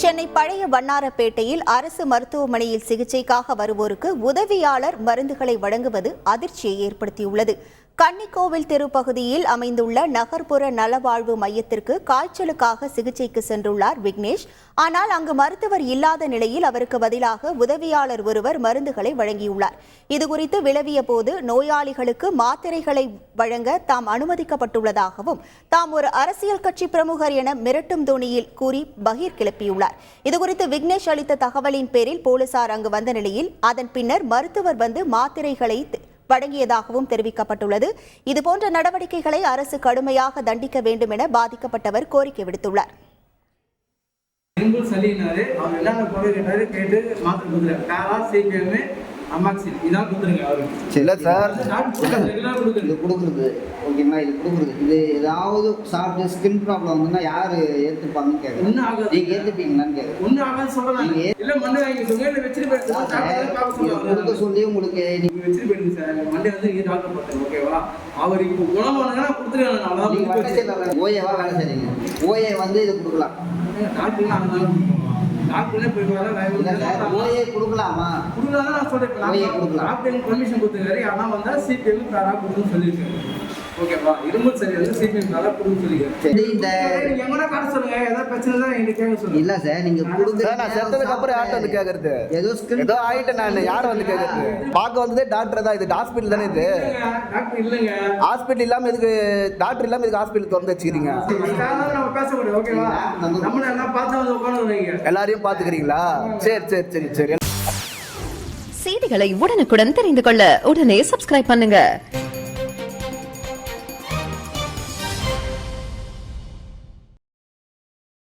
சென்னை பழைய வண்ணாரப்பேட்டையில் அரசு மருத்துவமனையில் சிகிச்சைக்காக வருவோருக்கு உதவியாளர் மருந்துகளை வழங்குவது அதிர்ச்சியை ஏற்படுத்தியுள்ளது. கன்னிக்கோவில் தெரு பகுதியில் அமைந்துள்ள நகர்ப்புற நலவாழ்வு மையத்திற்கு காய்ச்சலுக்காக சிகிச்சைக்கு சென்றுள்ளார் விக்னேஷ். ஆனால் அங்கு மருத்துவர் இல்லாத நிலையில் அவருக்கு பதிலாக உதவியாளர் ஒருவர் மருந்துகளை வழங்கியுள்ளார். இதுகுறித்து விளவிய போது நோயாளிகளுக்கு மாத்திரைகளை வழங்க தாம் அனுமதிக்கப்பட்டுள்ளதாகவும் தாம் ஒரு அரசியல் கட்சி பிரமுகர் என மிரட்டும் தொனியில் கூறி பகீர் கிளப்பியுள்ளார். இதுகுறித்து விக்னேஷ் அளித்த தகவலின் பேரில் போலீசார் அங்கு வந்த நிலையில் அதன் பின்னர் மருத்துவர் வந்து மாத்திரைகளை வழங்கியதாகவும் தெரிவிக்கப்பட்டுள்ளது. இதுபோன்ற நடவடிக்கைகளை அரசு கடுமையாக தண்டிக்க வேண்டும் என பாதிக்கப்பட்டவர் கோரிக்கை விடுத்துள்ளார். இது ஏதாவது சாப்பிட்டு ஸ்கின் ப்ராப்ளம் வந்துன்னா யாரு ஏத்துப்பாங்கன்னு கேட்குறேன். நீங்க ஏத்துப்பீங்களான்னு கேட்குறேன். சொல்லி உங்களுக்கு ஓஏவா வேலை செய்றீங்க. ஓஏ வந்து இது கொடுக்கலாம். ஓஏ கொடுக்கலாமா? பெர்மிஷன் கொடுத்துருக்காரு. ஆனா வந்தா சிபிஎம் காரா கொடுன்னு சொல்லியிருக்காரு. ஓகேவா? இருமல் சரி வந்து சிபிஎம் காரா கொடுன்னு சொல்லியிருக்காரு. இந்த எங்கன்னா காட்ட சொல்லுங்க. ஏதாவது பிரச்சனை தான் என்கிட்ட கேட்க சொல்லுங்க. இல்ல சார், நீங்க கொடுங்க. நான் செத்ததுக்கு அப்புறம் யார்ட்ட வந்து கேக்குறது? ஏதோ ஆயிட்டேன் நான். யார் வந்து கேக்குறது? பார்க்க வந்ததே டாக்டர் தான். இது ஹாஸ்பிட்டல் தானே? இது டாக்டர் இல்லங்க. ஹாஸ்பிட்டல் இல்லாம இதுக்கு டாக்டர் இல்லாம இதுக்கு ஹாஸ்பிட்டல் திறந்து வச்சிருக்கீங்க. நம்ம பேச முடியும். ஓகேவா? நம்ம எல்லாம் பார்த்து வந்து உட்கார்ந்து எல்லாரையும் பாத்துக்கிறீங்களா? சரி சரி சரி சரி. செய்திகளை உடனுக்குடன் தெரிந்து கொள்ள உடனே சப்ஸ்கிரைப் பண்ணுங்க.